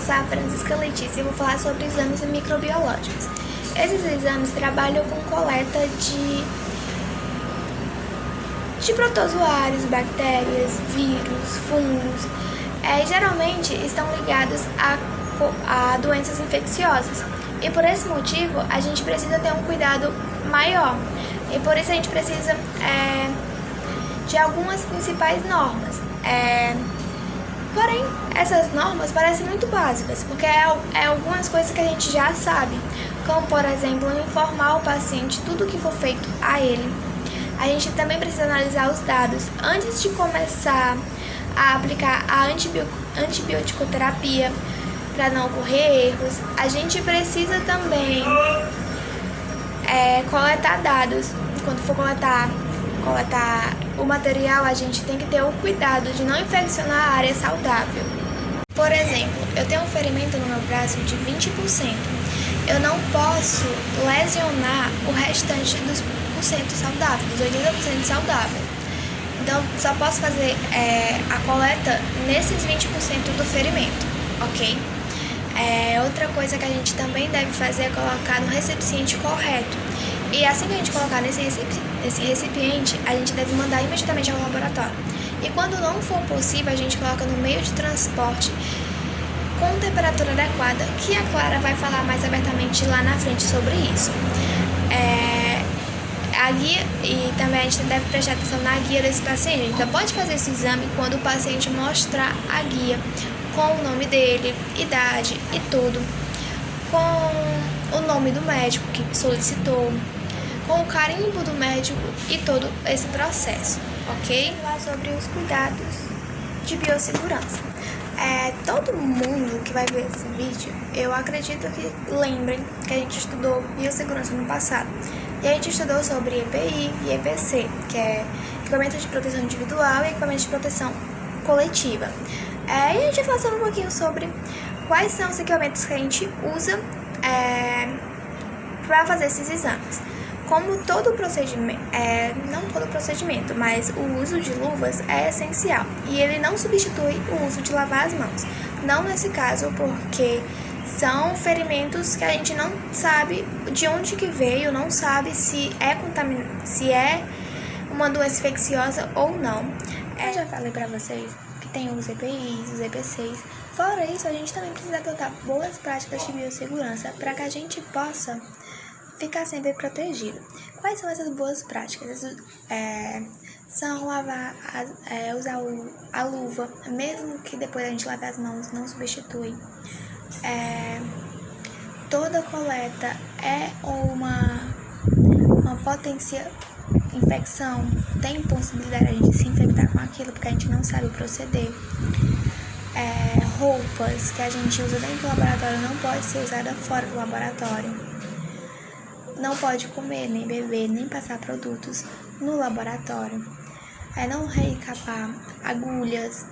sou a Francisca Letícia e vou falar sobre exames microbiológicos. Esses exames trabalham com coleta de protozoários, bactérias, vírus, fungos. Geralmente estão ligados a doenças infecciosas. E por esse motivo, a gente precisa ter um cuidado maior. E por isso a gente precisa de algumas principais normas. Porém, essas normas parecem muito básicas, porque é algumas coisas que a gente já sabe, como, por exemplo, informar o paciente tudo o que for feito a ele. A gente também precisa analisar os dados antes de começar a aplicar a antibioticoterapia, para não ocorrer erros. A gente precisa também coletar dados. Quando for coletar o material, a gente tem que ter o cuidado de não infeccionar a área saudável. Por exemplo, eu tenho um ferimento no meu braço de 20%. Eu não posso lesionar o restante dos 100% saudável, dos 80% saudável. Então, só posso fazer a coleta nesses 20% do ferimento, ok? Outra coisa que a gente também deve fazer é colocar no recipiente correto. E assim que a gente colocar nesse recipiente, a gente deve mandar imediatamente ao laboratório. E quando não for possível, a gente coloca no meio de transporte com temperatura adequada, que a Clara vai falar mais abertamente lá na frente sobre isso. A guia, e também a gente deve prestar atenção na guia desse paciente. Então pode fazer esse exame quando o paciente mostrar a guia com o nome dele, idade e tudo, com o nome do médico que solicitou, com o carimbo do médico e todo esse processo, ok? Vou falar sobre os cuidados de biossegurança. Todo mundo que vai ver esse vídeo, eu acredito que lembrem que a gente estudou biossegurança no passado. E a gente estudou sobre EPI e EPC, que é equipamento de proteção individual e equipamento de proteção coletiva. E a gente vai falar sobre um pouquinho sobre quais são os equipamentos que a gente usa para fazer esses exames. Como todo procedimento, não todo procedimento, mas o uso de luvas é essencial. E ele não substitui o uso de lavar as mãos. Não nesse caso, porque são ferimentos que a gente não sabe de onde que veio, não sabe se é uma doença infecciosa ou não. Eu já falei pra vocês que tem os EPIs, os EPCs. Fora isso, a gente também precisa adotar boas práticas de biossegurança para que a gente possa ficar sempre protegido. Quais são essas boas práticas? São usar a luva, mesmo que depois a gente lave as mãos, não substitui. Toda coleta é uma potencial infecção, tem possibilidade de se infectar com aquilo, porque a gente não sabe proceder. Roupas que a gente usa dentro do laboratório não pode ser usada fora do laboratório. Não pode comer, nem beber, nem passar produtos no laboratório. Não reencapar agulhas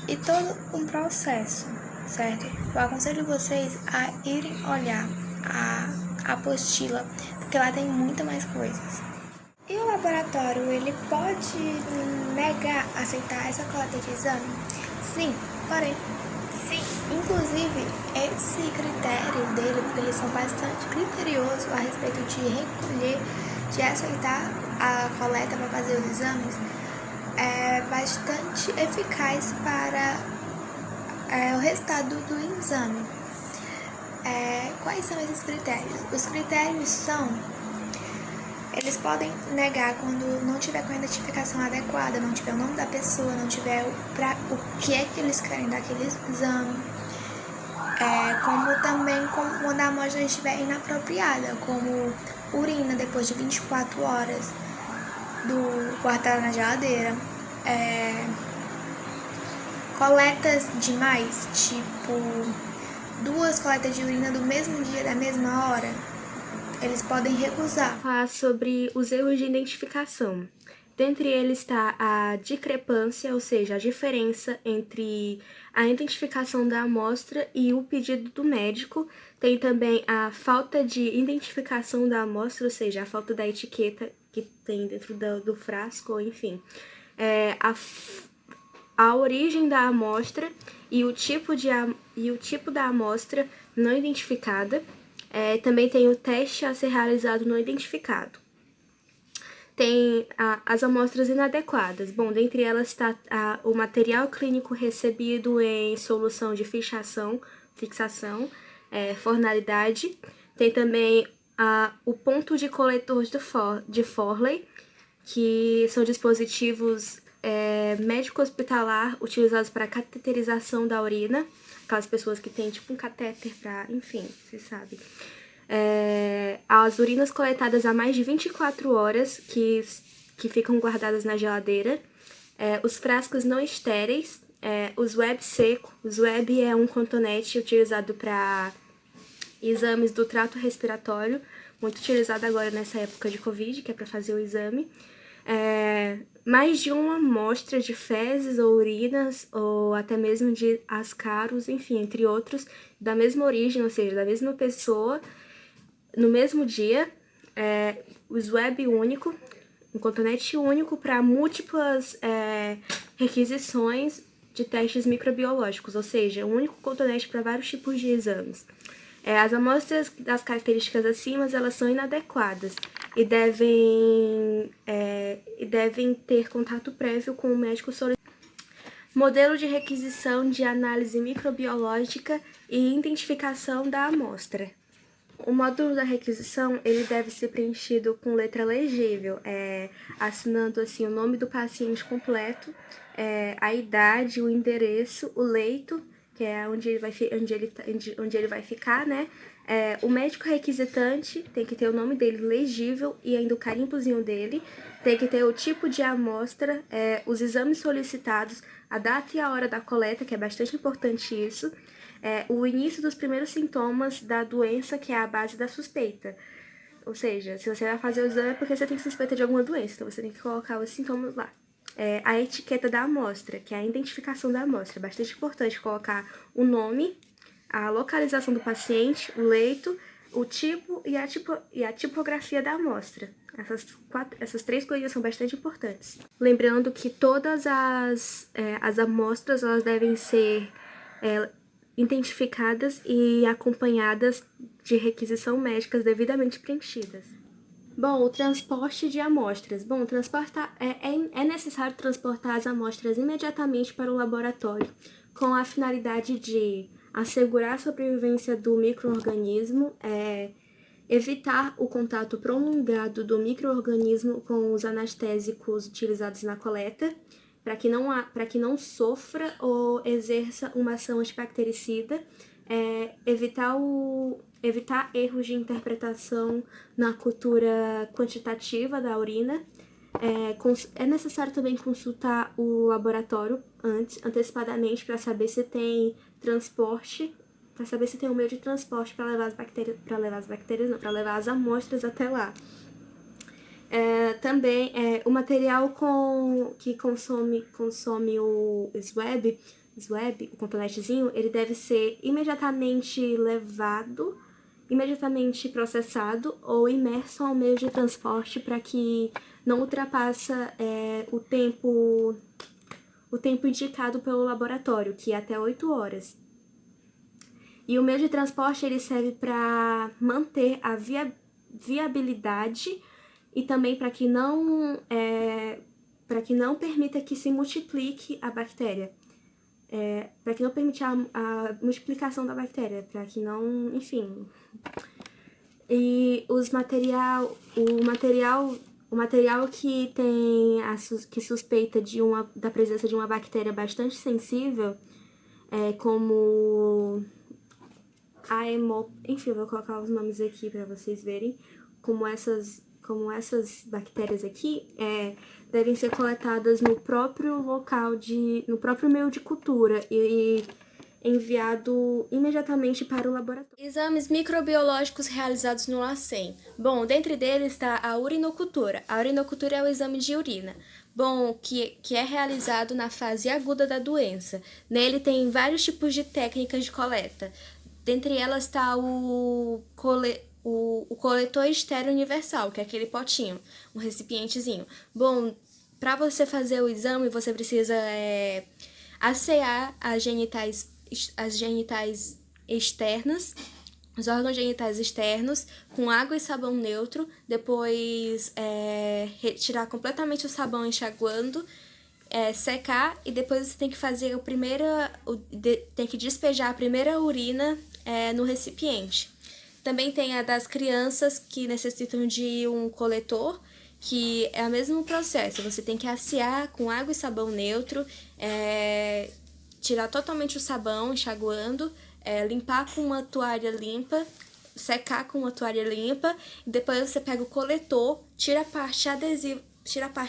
e todo um processo, certo? Eu aconselho vocês a irem olhar a apostila, porque lá tem muita mais coisas. E o laboratório, ele pode negar aceitar essa coleta de exame? Sim, porém, sim. Inclusive, esse critério dele, porque eles são bastante criteriosos a respeito de recolher, de aceitar a coleta para fazer os exames, é bastante eficaz para o resultado do exame. Quais são esses critérios? Os critérios são: eles podem negar quando não tiver com a identificação adequada, não tiver o nome da pessoa, não tiver o que é que eles querem daquele exame. Como também quando a amostra estiver inapropriada, como urina depois de 24 horas guardada na geladeira. Coletas demais, tipo 2 coletas de urina do mesmo dia, da mesma hora, eles podem recusar. Falar sobre os erros de identificação. Dentre eles está a discrepância, ou seja, a diferença entre a identificação da amostra e o pedido do médico. Tem também a falta de identificação da amostra, ou seja, a falta da etiqueta que tem dentro do frasco, enfim. A origem da amostra e o tipo da amostra não identificada. Também tem o teste a ser realizado não identificado. Tem as amostras inadequadas. Bom, dentre elas está o material clínico recebido em solução de fixação, formalidade. Tem também o ponto de coletor de Forley, que são dispositivos médico-hospitalar utilizados para cateterização da urina, aquelas pessoas que têm tipo um catéter para, enfim, você sabe. As urinas coletadas há mais de 24 horas, que ficam guardadas na geladeira, os frascos não estéreis, o swab seco. O swab é um cotonete utilizado para exames do trato respiratório, muito utilizado agora nessa época de Covid, que é para fazer o exame. Mais de uma amostra de fezes ou urinas, ou até mesmo de ascaros, enfim, entre outros, da mesma origem, ou seja, da mesma pessoa, no mesmo dia. O swab único, um cotonete único para múltiplas requisições de testes microbiológicos, ou seja, um único cotonete para vários tipos de exames. As amostras das características acima, elas são inadequadas e devem ter contato prévio com o médico solicitante. Modelo de requisição de análise microbiológica e identificação da amostra. O módulo da requisição, ele deve ser preenchido com letra legível, assinando assim o nome do paciente completo, a idade, o endereço, o leito, que é onde ele vai ficar, né? O médico requisitante tem que ter o nome dele legível e ainda o carimbozinho dele, tem que ter o tipo de amostra, os exames solicitados, a data e a hora da coleta, que é bastante importante isso, o início dos primeiros sintomas da doença, que é a base da suspeita. Ou seja, se você vai fazer o exame é porque você tem suspeita de alguma doença, então você tem que colocar os sintomas lá. A etiqueta da amostra, que é a identificação da amostra. É bastante importante colocar o nome, a localização do paciente, o leito, o tipo e a tipografia da amostra. Essas 3 coisas são bastante importantes. Lembrando que todas as amostras elas devem ser identificadas e acompanhadas de requisição médicas devidamente preenchidas. Bom, o transporte de amostras. Bom, é necessário transportar as amostras imediatamente para o laboratório, com a finalidade de assegurar a sobrevivência do micro-organismo, evitar o contato prolongado do micro-organismo com os anestésicos utilizados na coleta, para que não sofra ou exerça uma ação antibactericida, evitar erros de interpretação na cultura quantitativa da urina. É necessário também consultar o laboratório antecipadamente para saber se tem transporte, para saber se tem um meio de transporte para levar para levar as amostras até lá. Também o material que consome o swab, o cotonetezinho, ele deve ser imediatamente levado, imediatamente processado ou imerso ao meio de transporte para que não ultrapassa o tempo indicado pelo laboratório, que é até 8 horas. E o meio de transporte ele serve para manter a viabilidade e também para que não permita que se multiplique a bactéria, para que não permita a multiplicação da bactéria, para que não, enfim. E o material que tem que suspeita da presença de uma bactéria bastante sensível, como enfim, eu vou colocar os nomes aqui para vocês verem, como essas bactérias aqui, devem ser coletadas no próprio no próprio meio de cultura e enviado imediatamente para o laboratório. Exames microbiológicos realizados no LACEN. Bom, dentre deles está a urinocultura. A urinocultura é o exame de urina. Bom, que é realizado na fase aguda da doença. Nele tem vários tipos de técnicas de coleta. Dentre elas está o coletor estéreo universal, que é aquele potinho, um recipientezinho. Bom, para você fazer o exame, você precisa assear as genitais externas, os órgãos genitais externos, com água e sabão neutro, depois retirar completamente o sabão enxaguando, secar, e depois você tem que fazer tem que despejar a primeira urina no recipiente. Também tem a das crianças que necessitam de um coletor, que é o mesmo processo, você tem que assear com água e sabão neutro, tirar totalmente o sabão, enxaguando, limpar com uma toalha limpa, secar com uma toalha limpa, e depois você pega o coletor, tira a parte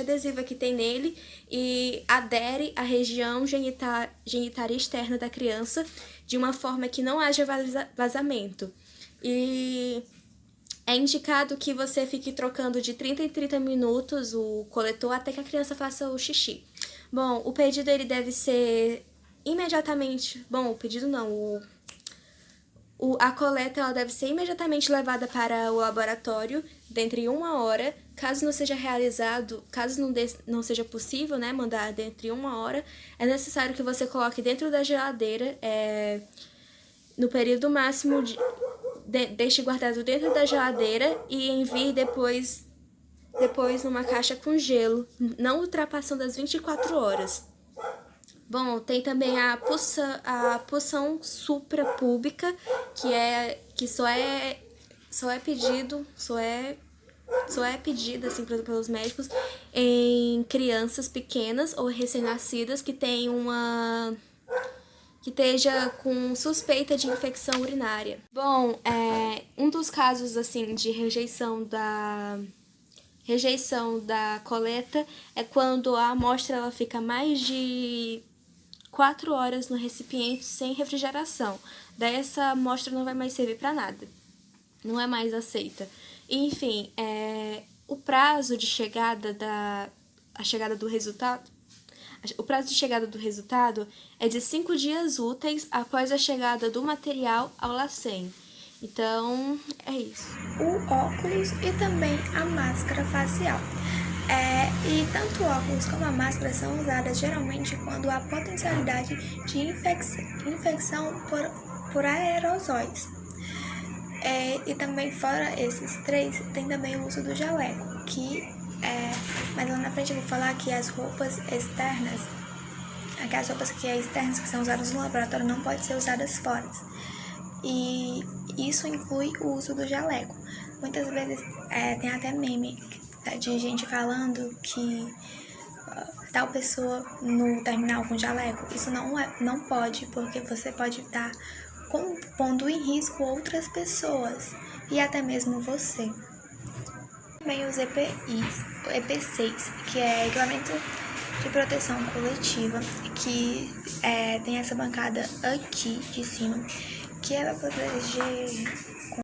adesiva que tem nele e adere à região genitária externa da criança de uma forma que não haja vazamento. E é indicado que você fique trocando de 30 em 30 minutos o coletor até que a criança faça o xixi. Bom, o pedido ele deve ser imediatamente... Bom, o pedido não, a coleta ela deve ser imediatamente levada para o laboratório dentro de 1 hora. Caso não seja realizado, caso não seja possível, né, mandar dentro de 1 hora, é necessário que você coloque dentro da geladeira, no período máximo, deixe guardado dentro da geladeira e envie depois numa caixa com gelo, não ultrapassando as 24 horas. Bom, tem também a punção suprapúbica, que só é pedida assim pelos médicos em crianças pequenas ou recém-nascidas que esteja com suspeita de infecção urinária. Bom, um dos casos assim de rejeição da coleta é quando a amostra ela fica mais de 4 horas no recipiente sem refrigeração. Daí essa amostra não vai mais servir para nada, não é mais aceita. Enfim, o prazo de chegada do resultado é de 5 dias úteis após a chegada do material ao LACEN. Então, é isso. O óculos e também a máscara facial. E tanto o óculos como a máscara são usadas geralmente quando há potencialidade de infecção por aerosóis. E também fora esses 3, tem também o uso do jaleco, mas lá na frente eu vou falar que as roupas externas, aquelas roupas que são usadas no laboratório, não podem ser usadas fora. E isso inclui o uso do jaleco. Muitas vezes tem até meme de gente falando que tal pessoa no terminal com jaleco. Isso não pode, porque você pode estar pondo em risco outras pessoas e até mesmo você. Também os EP6, que é Regulamento de Proteção Coletiva, que tem essa bancada aqui de cima, que é para proteger